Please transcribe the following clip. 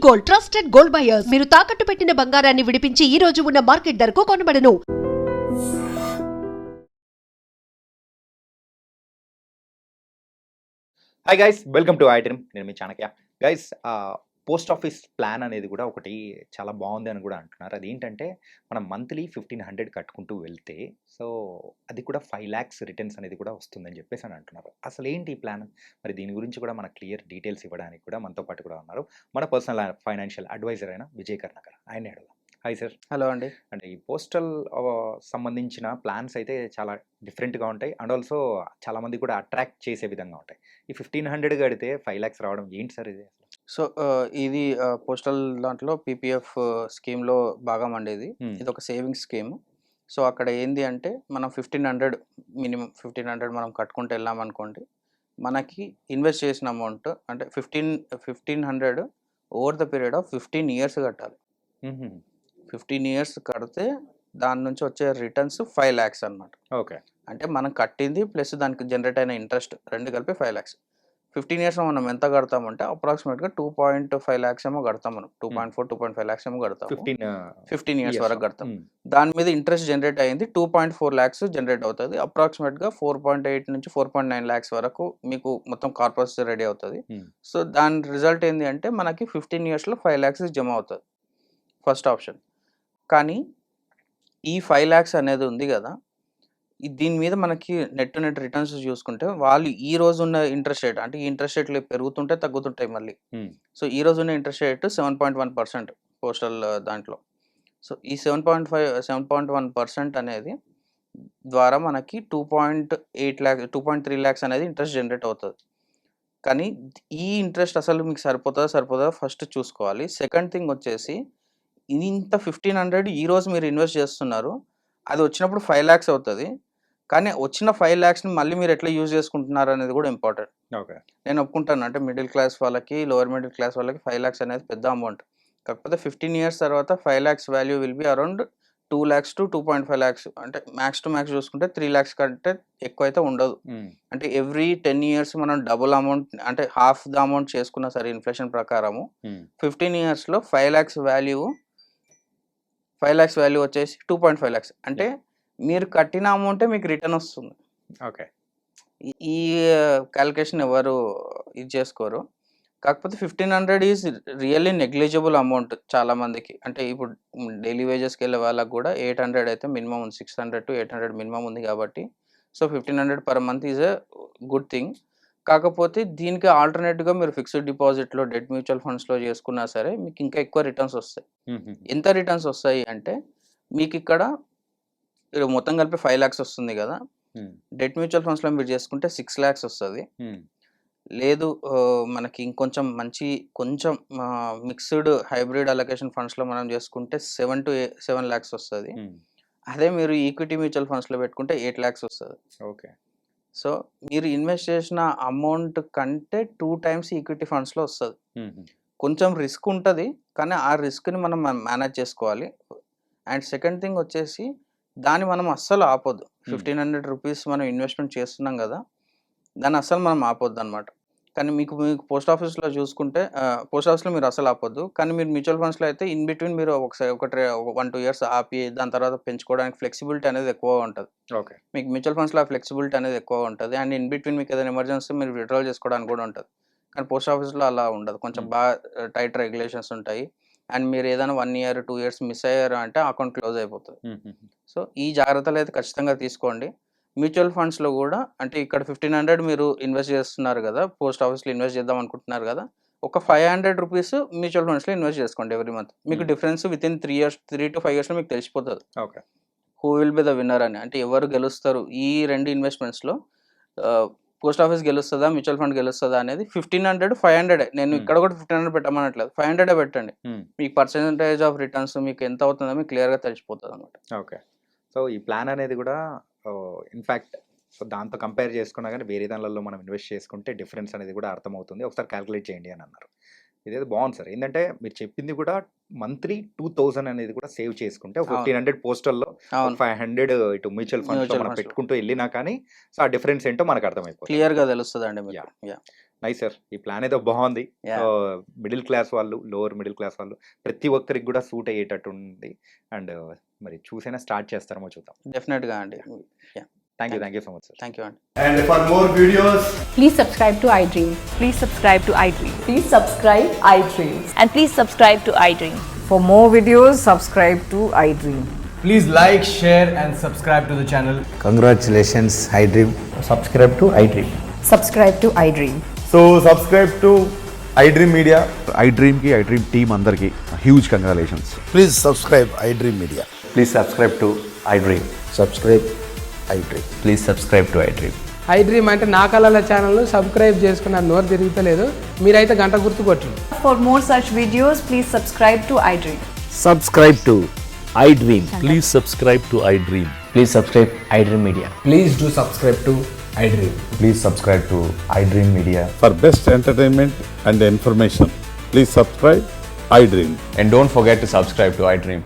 Gold, trusted gold buyers. మీరు తాకట్టు పెట్టిన బంగారాన్ని విడిపించి ఈ రోజు ఉన్న మార్కెట్ ధరకు కొనబడను. Hi guys, welcome to iDream. నేను మీ Chanakya. Guys, post office plan అనేది కూడా ఒకటి చాలా బాగుంది అని కూడా అంటున్నారు. అదేంటంటే మనం మంత్లీ 1500 కట్టుకుంటూ వెళ్తే సో అది కూడా 5 lakhs రిటర్న్స్ అనేది కూడా వస్తుందని చెప్పేసి అని అంటున్నారు. అసలు ఏంటి ఈ ప్లాన్? మరి దీని గురించి కూడా మన క్లియర్ డీటెయిల్స్ ఇవ్వడానికి కూడా మనతో పాటు కూడా ఉన్నారు మన పర్సనల్ ఫైనాన్షియల్ అడ్వైజర్ అయిన విజయ్ కర్ణకర్. ఆయన అడుగుదాం. Hi sir. హలో అండి. అంటే ఈ పోస్టల్ సంబంధించిన ప్లాన్స్ అయితే చాలా డిఫరెంట్గా ఉంటాయి అండ్ ఆల్సో చాలామంది కూడా అట్రాక్ట్ చేసే విధంగా ఉంటాయి. ఈ 1500 కడితే 5 lakhs రావడం ఏంటి సార్ ఇది? సో ఇది పోస్టల్ దాంట్లో పీపీఎఫ్ స్కీమ్లో భాగం అండి ఇది. ఇది ఒక సేవింగ్స్ స్కీమ్. సో అక్కడ ఏంది అంటే మనం 1500 మినిమం 1500 మనం కట్టుకుంటూ వెళ్ళామనుకోండి, మనకి ఇన్వెస్ట్ చేసిన అమౌంట్ అంటే 1500 over the period of 15 years కట్టాలి. 15 years కడితే దాని నుంచి వచ్చే రిటర్న్స్ 5 lakhs అనమాట. ఓకే. అంటే మనం కట్టింది ప్లస్ దానికి జనరేట్ అయిన ఇంట్రెస్ట్ రెండు కలిపి 5 lakhs. 15 yearsలో మనం ఎంత కడతామంటే అప్రాక్సిమేట్గా 2.5 lakhs ఏమో కడతాం. మనం 2.5 lakhs ఏమో కడతాం. 15 years వరకు కడతాం. దాని మీద ఇంట్రెస్ట్ జనరేట్ అయింది 2.4 lakhs జనరేట్ అవుతుంది. అప్రాక్సిమేట్గా 4.8 నుంచి 4.9 lakhs వరకు మీకు మొత్తం కార్పస్ రెడీ అవుతుంది. సో దాని రిజల్ట్ ఏంటి అంటే మనకి 15 yearsలో 5 lakhs జమ అవుతుంది. First option. కానీ ఈ 5 lakhs అనేది ఉంది కదా, దీని మీద మనకి నెట్ రిటర్న్స్ చూసుకుంటే వాళ్ళు ఈ రోజు ఉన్న ఇంట్రెస్ట్ రేట్ అంటే ఈ ఇంట్రెస్ట్ రేట్లు పెరుగుతుంటే తగ్గుతుంటాయి మళ్ళీ. సో ఈ రోజు ఉన్న ఇంట్రెస్ట్ రేట్ 7.1% పోస్టల్ దాంట్లో. సో ఈ 7.1% అనేది ద్వారా మనకి 2.3 lakhs అనేది ఇంట్రెస్ట్ జనరేట్ అవుతుంది. కానీ ఈ ఇంట్రెస్ట్ అసలు మీకు సరిపోతుందా ఫస్ట్ చూసుకోవాలి. సెకండ్ థింగ్ వచ్చేసి ఇంత 1500 ఈరోజు మీరు ఇన్వెస్ట్ చేస్తున్నారు, అది వచ్చినప్పుడు 5 lakhs అవుతుంది. కానీ వచ్చిన 5 lakhsని మళ్ళీ మీరు ఎట్లా యూజ్ చేసుకుంటున్నారు అనేది కూడా ఇంపార్టెంట్. ఓకే. నేను ఒప్పుకుంటాను, అంటే మిడిల్ క్లాస్ వాళ్ళకి లోవర్ మిడిల్ క్లాస్ వాళ్ళకి 5 lakhs అనేది పెద్ద అమౌంట్. కాకపోతే 15 years తర్వాత 5 lakhs value will be around 2 lakhs to 2.5 lakhs. అంటే మ్యాక్స్ టు మ్యాక్స్ చూసుకుంటే 3 lakhs కంటే ఎక్కువ అయితే ఉండదు. అంటే ఎవ్రీ 10 years మనం డబుల్ అమౌంట్ అంటే హాఫ్ ద అమౌంట్ చేసుకున్నా సరే ఇన్ఫ్లేషన్ ప్రకారము 15 yearsలో 5 lakhs వాల్యూ వచ్చేసి 2.5 lakhs. అంటే మీరు కట్టిన అమౌంటే మీకు రిటర్న్ వస్తుంది. ఓకే. ఈ క్యాలిక్యులేషన్ ఎవరు ఇది చేసుకోరు. కాకపోతే 1500 ఈజ్ రియల్లీ నెగ్లిజిబుల్ అమౌంట్ చాలా మందికి. అంటే ఇప్పుడు డైలీ వేజెస్కి వెళ్ళే వాళ్ళకి కూడా 800 అయితే మినిమం ఉంది, 600 to 800 మినిమం ఉంది కాబట్టి so 1500 per month is a good thing. కాకపోతే దీనికి ఆల్టర్నేటివ్గా మీరు ఫిక్స్డ్ డిపాజిట్లో డెట్ మ్యూచువల్ ఫండ్స్లో చేసుకున్నా సరే మీకు ఇంకా ఎక్కువ రిటర్న్స్ వస్తాయి. ఎంత రిటర్న్స్ వస్తాయి అంటే మీకు ఇక్కడ మొత్తం కలిపి 5 lakhs వస్తుంది కదా, డెట్ మ్యూచువల్ ఫండ్స్లో మీరు చేసుకుంటే 6 lakhs వస్తుంది. లేదు మనకి ఇంకొంచెం కొంచెం మిక్స్డ్ హైబ్రిడ్ అలొకేషన్ ఫండ్స్లో మనం చేసుకుంటే 7 lakhs వస్తుంది. అదే మీరు ఈక్విటీ మ్యూచువల్ ఫండ్స్లో పెట్టుకుంటే 8 lakhs వస్తుంది. ఓకే. సో మీరు ఇన్వెస్ట్ చేసిన అమౌంట్ కంటే 2 times ఈక్విటీ ఫండ్స్లో వస్తుంది. కొంచెం రిస్క్ ఉంటుంది, కానీ ఆ రిస్క్ని మనం మేనేజ్ చేసుకోవాలి. అండ్ సెకండ్ థింగ్ వచ్చేసి దాన్ని మనం అస్సలు ఆపొద్దు. 1500 rupees మనం ఇన్వెస్ట్మెంట్ చేస్తున్నాం కదా, దాన్ని అస్సలు మనం ఆపొద్దు అనమాట. కానీ మీకు పోస్ట్ ఆఫీస్లో చూసుకుంటే పోస్ట్ ఆఫీస్లో మీరు అసలు ఆపొద్దు. కానీ మీరు మ్యూచువల్ ఫండ్స్లో అయితే ఇన్ బిట్వీన్ మీరు ఒకసారి 1-2 years ఆపి దాని తర్వాత పెంచుకోవడానికి ఫ్లెక్సిబిలిటీ అనేది ఎక్కువగా ఉంటుంది. ఓకే. మీకు మ్యూచువల్ ఫండ్స్లో ఆ ఫ్లెక్సిబిలిటీ అనేది ఎక్కువగా ఉంటుంది. అండ్ ఇన్ బిట్వీన్ మీకు ఏదైనా ఎమర్జెన్సీ మీరు విత్డ్రాల్ చేసుకోవడానికి కూడా ఉంటుంది. కానీ పోస్ట్ ఆఫీస్లో అలా ఉండదు. కొంచెం బాగా టైట్ రెగ్యులేషన్స్ ఉంటాయి. అండ్ మీరు ఏదైనా 1 year 2 years మిస్ అయ్యారు అంటే అకౌంట్ క్లోజ్ అయిపోతుంది. సో ఈ జాగ్రత్తలు అయితే ఖచ్చితంగా తీసుకోండి. మ్యూచువల్ ఫండ్స్లో కూడా అంటే ఇక్కడ 1500 మీరు ఇన్వెస్ట్ చేస్తున్నారు కదా, పోస్ట్ ఆఫీస్లో ఇన్వెస్ట్ చేద్దాం అనుకుంటున్నారు కదా, ఒక 500 rupees మ్యూచువల్ ఫండ్స్లో ఇన్వెస్ట్ చేసుకోండి ఎవ్రీ మంత్. మీకు డిఫరెన్స్ వితిన్ 3 to 5 yearsలో మీకు తెలిసిపోతుంది. Okay. Who will be the winner అని. అంటే ఎవరు గెలుస్తారు ఈ 2 ఇన్వెస్ట్మెంట్స్లో, పోస్ట్ ఆఫీస్ గెలుస్తుందా మ్యూచువల్ ఫండ్ గెలుస్తుందా అనేది 1500 500. నేను ఇక్కడ కూడా 1500 పెట్టమనట్లేదు, 500 పెట్టండి. మీకు పర్సెంటేజ్ ఆఫ్ రిటర్న్స్ మీకు ఎంత అవుతుందో మీకు క్లియర్గా తెలిసిపోతుంది అనమాట. ఓకే. సో ఈ ప్లాన్ అనేది కూడా ఇన్ఫ్యాక్ట్ సో దాంతో కంపేర్ చేసుకున్నా కానీ వేరే దానిలో మనం ఇన్వెస్ట్ చేసుకుంటే డిఫరెన్స్ అనేది కూడా అర్థమవుతుంది. ఒకసారి క్యాలిక్యులేట్ చేయండి అని అన్నారు. ఇదేదో బాగుంది సార్. ఏంటంటే మీరు చెప్పింది కూడా మంత్లీ 2000 అనేది కూడా సేవ్ చేసుకుంటే 1500 పోస్టల్లో 500 ఇటు మ్యూచువల్ ఫండ్స్లో మనం పెట్టుకుంటూ వెళ్ళినా కానీ సో ఆ డిఫరెన్స్ ఏంటో మనకు అర్థమైపోతుంది, క్లియర్గా తెలుస్తుంది అండి. Nice sir. ఈ ప్లాన్ అయితే బాగుంది. Yeah. మిడిల్ క్లాస్ వాళ్ళు, లోవర్ మిడిల్ క్లాస్ వాళ్ళు ప్రతి ఒక్కరికి కూడా సూట్ అయ్యేటట్టు ఉంది. అండ్ మరి చూసైనా స్టార్ట్ చేస్తారేమో చూద్దాం. డెఫినెట్గా అండి. Thank you so much sir. Thank you అండి. And for more videos, Please subscribe to iDream. Please subscribe to iDream. Please subscribe iDream. And please subscribe to iDream. For more videos, subscribe to iDream. please like, share, and subscribe to the channel. Congratulations, iDream. subscribe to iDream. Subscribe to iDream. So subscribe to iDream Media. iDream ki iDream team andarki huge congratulations. Please subscribe iDream Media. Please subscribe to iDream. Subscribe iDream. Please subscribe to iDream. iDream అంటే నా కళల channel subscribe చేసుకున్న నోరు తిరుగుతలేదు, మీరైతే గంట గుర్తు కొట్టండి. For more such videos, please subscribe to iDream. Subscribe to iDream. Please subscribe to iDream. Please subscribe iDream Media. Please do subscribe to iDream. Please subscribe to iDream Media. For best entertainment and information, please subscribe iDream. And don't forget to subscribe to iDream.